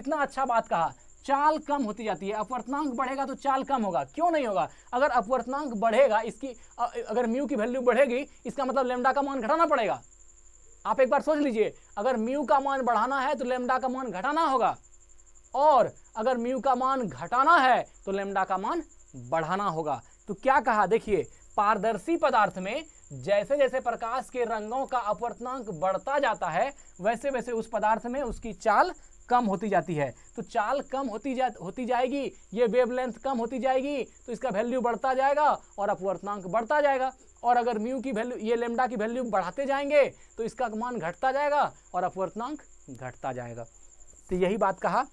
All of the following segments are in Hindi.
इतना अच्छा बात कहा, चाल कम होती जाती है। अपवर्तनांक बढ़ेगा तो चाल कम होगा, क्यों नहीं होगा? अगर अपवर्तनांक बढ़ेगा, इसकी अगर म्यू की वैल्यू बढ़ेगी, इसका मतलब लैम्डा का मान घटाना पड़ेगा। आप एक बार सोच लीजिए, अगर म्यू का मान बढ़ाना है तो लैम्डा का मान घटाना होगा, और अगर म्यू का मान घटाना है तो लैम्डा का मान बढ़ाना होगा। तो क्या कहा, देखिए, पारदर्शी पदार्थ में जैसे जैसे प्रकाश के रंगों का अपवर्तनांक बढ़ता जाता है, वैसे वैसे उस पदार्थ में उसकी चाल कम होती जाती है। तो चाल कम होती जाएगी, ये वेवलेंथ कम होती जाएगी, तो इसका वैल्यू बढ़ता जाएगा और अपवर्तनांक बढ़ता जाएगा। और अगर म्यू की वैल्यू, ये लैम्डा की वैल्यू बढ़ाते जाएंगे तो इसका मान घटता जाएगा और अपवर्तनांक घटता जाएगा। तो यही बात कहा।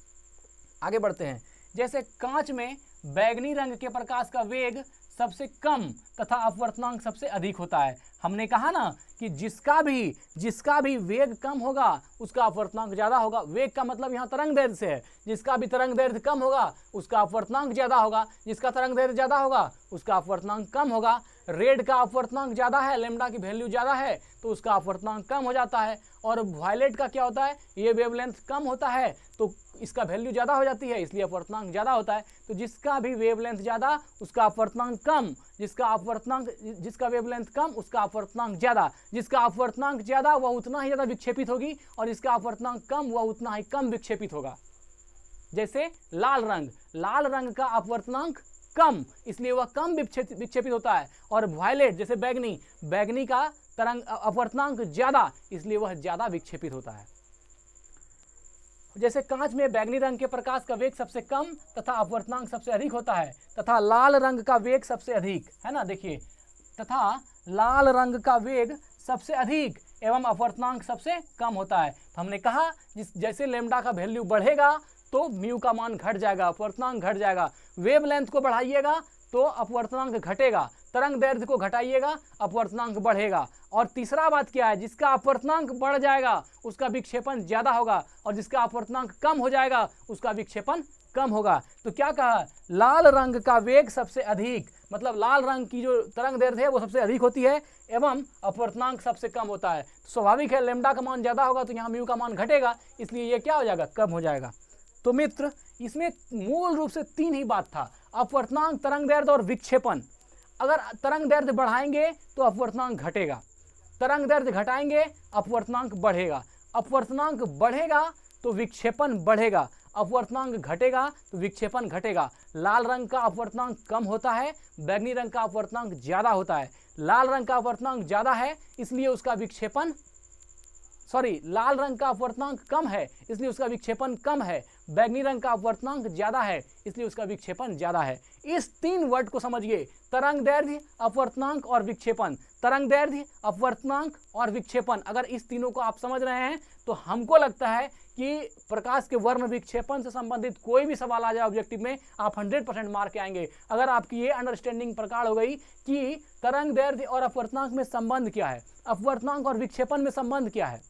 आगे बढ़ते हैं। जैसे कांच में बैगनी रंग के प्रकाश का वेग सबसे कम तथा अपवर्तनांक सबसे अधिक होता है। हमने कहा ना कि जिसका भी वेग कम होगा उसका अपवर्तनांक ज्यादा होगा। वेग का मतलब यहाँ तरंग दैर्ध्य से है। जिसका भी तरंग दैर्ध्य कम होगा उसका अपवर्तनांक ज्यादा होगा, जिसका तरंग दैर्ध्य ज्यादा होगा उसका अपवर्तनांक कम होगा। रेड का अपवर्तनांक ज्यादा है, लैम्डा की वैल्यू ज्यादा है, तो उसका अपवर्तनांक कम हो जाता है। और वायलेट का क्या होता है, ये वेवलेंथ कम होता है तो इसका वैल्यू ज्यादा हो जाती है, इसलिए अपवर्तनांक ज्यादा होता है। तो जिसका भी वेवलेंथ ज्यादा उसका अपवर्तनांक कम, जिसका वेवलेंथ कम उसका अपवर्तनांक ज्यादा, जिसका अपवर्तनांक ज्यादा वह उतना ही ज्यादा विक्षेपित होगी, और जिसका अपवर्तनांक कम वह उतना ही कम विक्षेपित होगा। जैसे लाल रंग का अपवर्तनांक कम, इसलिए वह कम विक्षेपित होता है। और वायलेट जैसे बैगनी का तरंग अपवर्तनांक ज्यादा, इसलिए वह ज्यादा विक्षेपित होता है। जैसे कांच में बैगनी रंग के प्रकाश का वेग सबसे कम तथा अपवर्तनांक सबसे अधिक होता है, तथा लाल रंग का वेग सबसे अधिक है ना, देखिए, तथा लाल रंग का वेग सबसे अधिक एवं अपवर्तनांक सबसे कम होता है। तो हमने कहा जैसे लैम्डा का वैल्यू बढ़ेगा तो म्यू का मान घट जाएगा, अपवर्तनांक घट जाएगा। वेवलेंथ को बढ़ाइएगा तो अपवर्तनांक घटेगा, तरंग दैर्ध्य को घटाइएगा अपवर्तनांक बढ़ेगा। और तीसरा बात क्या है, जिसका अपवर्तनांक बढ़ जाएगा उसका विक्षेपण ज्यादा होगा, और जिसका अपवर्तनांक कम हो जाएगा उसका विक्षेपण कम होगा। तो क्या कहा, लाल रंग का वेग सबसे अधिक, मतलब लाल रंग की जो तरंग दैर्ध्य है वो सबसे अधिक होती है एवं अपवर्तनांक सबसे कम होता है। तो स्वाभाविक है, लैम्डा का मान ज्यादा होगा तो यहाँ म्यू का मान घटेगा, इसलिए ये क्या हो जाएगा, कम हो जाएगा। तो मित्र, इसमें मूल रूप से तीन ही बात था, अपवर्तनांक, तरंग दैर्ध्य और विक्षेपण। अगर तरंग दैर्ध्य बढ़ाएंगे तो अपवर्तनांक घटेगा, तरंग दैर्ध्य घटाएंगे अपवर्तनांक बढ़ेगा, अपवर्तनांक बढ़ेगा तो विक्षेपण बढ़ेगा, अपवर्तनांक घटेगा तो विक्षेपण घटेगा। लाल रंग का अपवर्तनांक कम होता है, बैगनी रंग का अपवर्तनांक ज्यादा होता है। लाल रंग का अपवर्तनांक ज्यादा है इसलिए उसका विक्षेपण लाल रंग का अपवर्तनांक कम है इसलिए उसका विक्षेपण कम है, बैगनी रंग का अपवर्तनांक ज्यादा है इसलिए उसका विक्षेपण ज्यादा है। इस तीन वर्ड को समझिए, तरंग दैर्ध्य, अपवर्तनांक और विक्षेपण। तरंग दैर्ध्य, अपवर्तनांक और विक्षेपण, अगर इस तीनों को आप समझ रहे हैं तो हमको लगता है कि प्रकाश के वर्ण विक्षेपण से संबंधित कोई भी सवाल आ जाए ऑब्जेक्टिव में, आप 100% मार्क के आएंगे। अगर आपकी ये अंडरस्टैंडिंग प्रकार हो गई कि तरंग दैर्ध्य और अपवर्तनांक में संबंध क्या है, अपवर्तनांक और विक्षेपण में संबंध क्या है,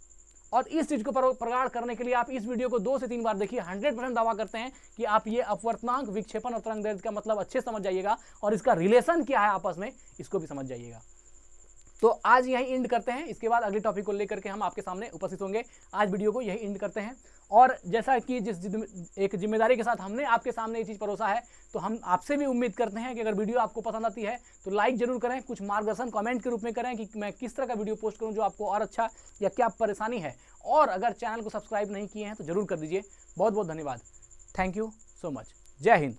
और इस चीज को प्रगाढ़ करने के लिए आप इस वीडियो को 2 से 3 बार देखिए। 100% दावा करते हैं कि आप ये अपवर्तनांक, विक्षेपण और तरंग दैर्ध्य का मतलब अच्छे समझ जाइएगा, और इसका रिलेशन क्या है आपस में इसको भी समझ जाइएगा। तो आज यही एंड करते हैं, इसके बाद अगले टॉपिक को लेकर के हम आपके सामने उपस्थित होंगे। आज वीडियो को यही एंड करते हैं, और जैसा कि एक जिम्मेदारी के साथ हमने आपके सामने ये चीज़ परोसा है, तो हम आपसे भी उम्मीद करते हैं कि अगर वीडियो आपको पसंद आती है तो लाइक जरूर करें, कुछ मार्गदर्शन कमेंट के रूप में करें कि मैं किस तरह का वीडियो पोस्ट करूं जो आपको और अच्छा, या क्या परेशानी है। और अगर चैनल को सब्सक्राइब नहीं किए हैं तो जरूर कर दीजिए। बहुत बहुत धन्यवाद। Thank you so much. जय हिंद।